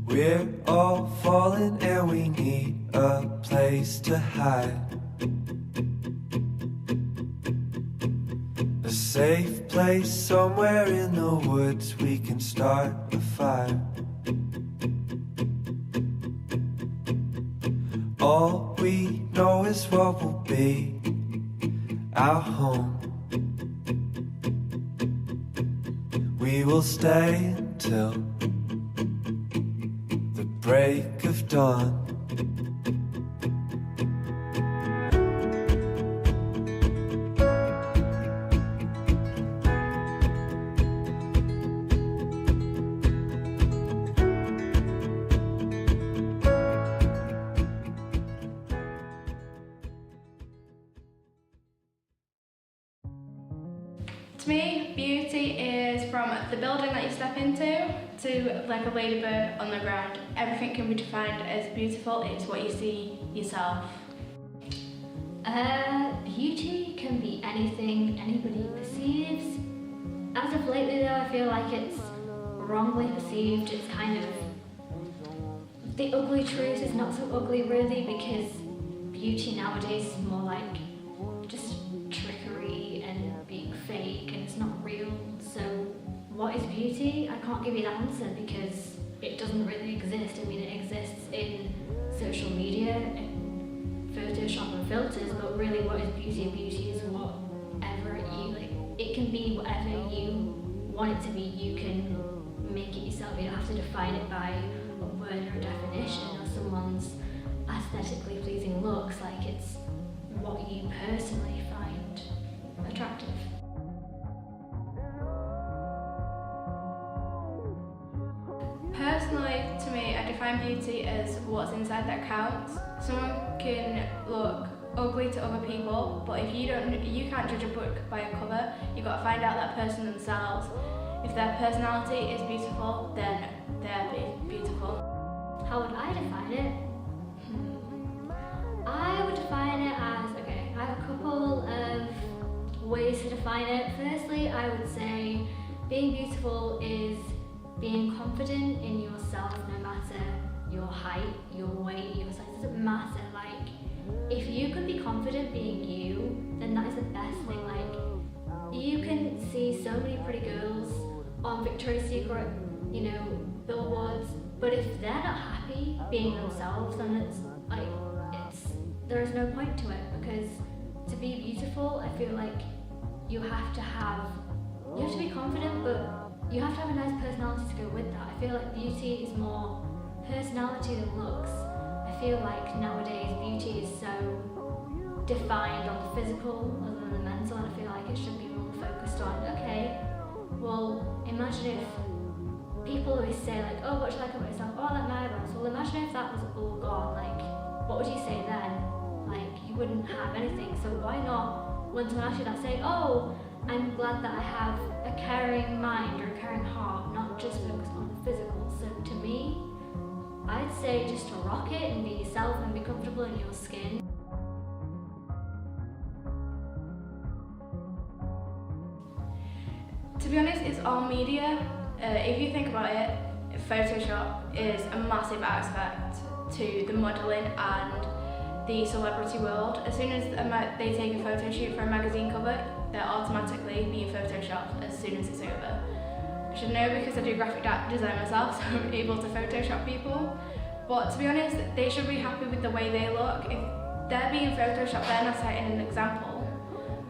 We're all falling and we need a place to hide. A safe place somewhere in the woods we can start a fire. All we know is what will be our home. We will stay until the break of dawn. To me, beauty is from the building that you step into to like a ladybird on the ground. Everything can be defined as beautiful. It's what you see yourself. Beauty can be anything anybody perceives. As of lately though, I feel like it's wrongly perceived. It's kind of, the ugly truth is not so ugly really, because beauty nowadays is more like just trickery and being fake, and it's not real. So what is beauty? I can't give you the answer because it doesn't really exist. I mean, it exists in social media and Photoshop and filters, but really what is beauty? Beauty is whatever you like. It can be whatever you want it to be. You can make it yourself. You don't have to define it by a word or a definition or someone's aesthetically pleasing looks. Like, it's what you personally find attractive. Personally, to me, I define beauty as what's inside that counts. Someone can look ugly to other people, but if you can't judge a book by a cover. You've got to find out that person themselves. If their personality is beautiful, then they're beautiful. How would I define it? I would define it as, okay, I have a couple of ways to define it. Firstly, I would say being beautiful is being confident in yourself, no matter your height, your weight, your size. It doesn't matter. Like, if you can be confident being you, then that is the best thing. Like, you can see so many pretty girls on Victoria's Secret, billboards, but if they're not happy being themselves, then there is no point to it, because to be beautiful, I feel like you have to be confident, but you have to have a nice personality to go with that. I feel like beauty is more personality than looks. I feel like nowadays beauty is so defined on the physical rather than the mental, and I feel like it should be more focused on, okay, well, imagine if people always say like, oh, what should I about yourself? Oh, I like my eyebrows. Well, imagine if that was all gone. Like, what would you say then? Like, you wouldn't have anything. So why not, when someone asks you that, say, oh, I'm glad that I have a caring mind or a caring heart, not just focused on the physical. So to me, I'd say just to rock it and be yourself and be comfortable in your skin. To be honest, it's all media. If you think about it, Photoshop is a massive aspect to the modelling and the celebrity world. As soon as they take a photo shoot for a magazine cover, they're automatically being photoshopped as soon as it's over. I should know because I do graphic design myself, so I'm able to Photoshop people. But to be honest, they should be happy with the way they look. If they're being photoshopped, they're not setting an example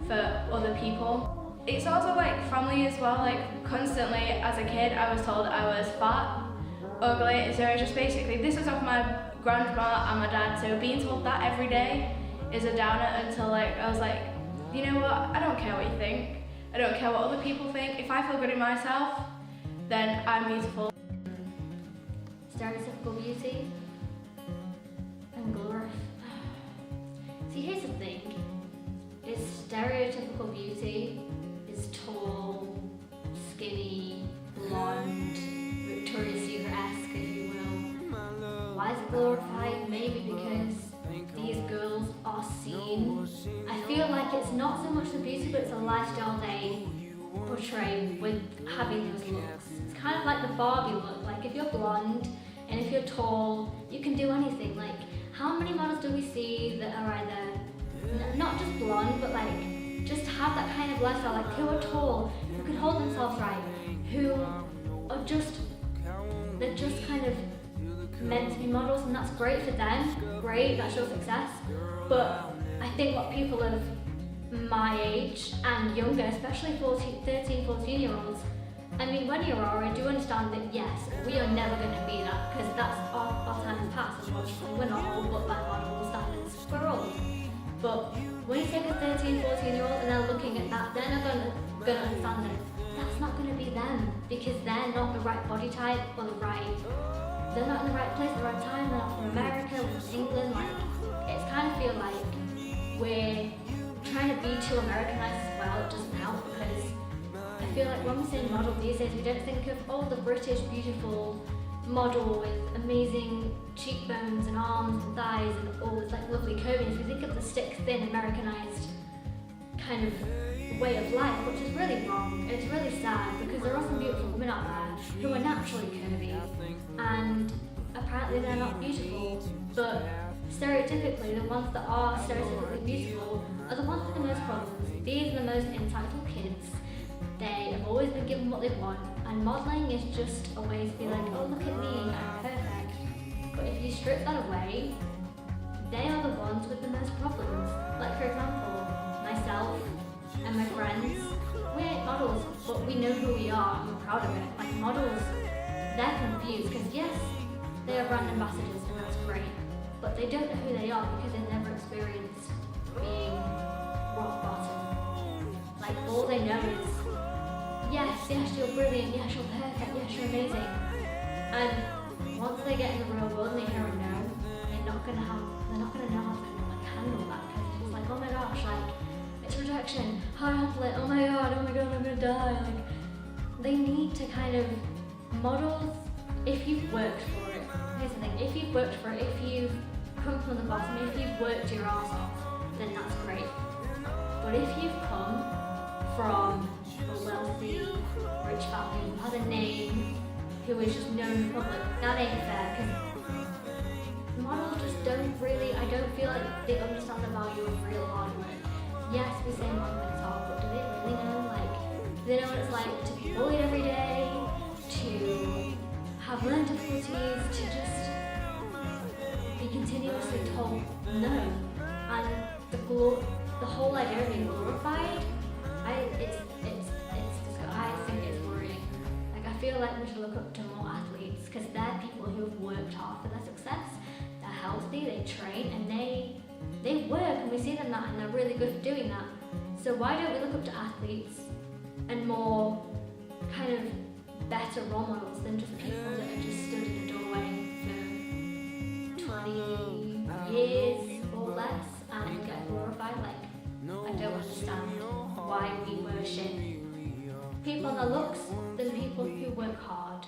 for other people. It's also like family as well. Like, constantly as a kid, I was told I was fat, ugly, so just basically this was off my grandma and my dad, so being told that every day is a downer until I was like, you know what, I don't care what you think. I don't care what other people think. If I feel good in myself, then I'm beautiful. Stereotypical beauty and glorify. See, here's the thing. Is stereotypical beauty is tall, skinny, blonde, Victoria's Secret-esque, if you will. Why is it glorified? Maybe because these girls are seen. I feel like it's not so much the beauty, but it's a lifestyle they portray with having those looks. It's kind of like the Barbie look. Like, if you're blonde and if if you're tall, you can do anything. Like, how many models do we see that are either not just blonde, but like just have that kind of lifestyle, like who are tall, who can hold themselves right, who are they're just kind of meant to be models, and that's great for them, great, that shows success. But I think what people of my age and younger, especially 13, 14-year-olds, I mean, when you're our age, you understand that yes, we are never going to be that, because that's our time has passed, unfortunately. We're not old, but by model standards, we're old. But when you take a 13, 14-year-old and they're looking at that, they're not going to understand that that's not going to be them, because they're not the right body type or they're not in the right place at the right time. They're not from America, we're from England. Like, it's kind of feel like we're trying to be too Americanized as well. It doesn't help, because I feel like when we say model these days, we don't think of the British beautiful model with amazing cheekbones and arms and thighs and all this like lovely curviness. We think of the stick thin Americanized kind of way of life, which is really wrong. It's really sad, because there are some beautiful women out there who are naturally curvy, and apparently they're not beautiful, but stereotypically the ones that are stereotypically beautiful are the ones with the most problems. These are the most entitled kids. They have always been given what they want, and modelling is just a way to be like, oh, look at me, I'm perfect. But if you strip that away, they are the ones with the most problems. Like, for example, myself and my friends, we ain't models, but we know who we are and we're proud of it. Like, models, they're confused, because yes, they are brand ambassadors and that's great, but they don't know who they are because they've never experienced being rock bottom. Like, all they know is, yes, you're brilliant, yes, you're perfect, yes, you're amazing. And once they get in the real world and they hear a no, they're not gonna know how to like handle that, because it's like, oh my gosh, like, it's rejection, how do I handle it, oh my god, I'm gonna die. Like, they need to kind of models, if you've worked for it, here's the thing, if you've worked for it, if you've come from the bottom, if you've worked your arse off, then that's great. But if you've come from a wealthy, rich family who has a name, who is just known in the public, that ain't fair, because models just don't really, I don't feel like they understand the value of real hard work. Yes, we say modeling is hard, but do they really know? Like, do they know what it's like to be bullied every day, to have learning difficulties, to just be continuously told no? And the whole idea of being glorified, I think it's worrying. Like, I feel like we should look up to more athletes, because they're people who have worked hard for their success. They're healthy, they train, and they work, and we see them that, and they're really good for doing that. So why don't we look up to athletes and more kind of better role models than just people that have just stood in a doorway for 20 years or less and get glorified? Like, I don't understand why we worship people on their looks than people who work hard.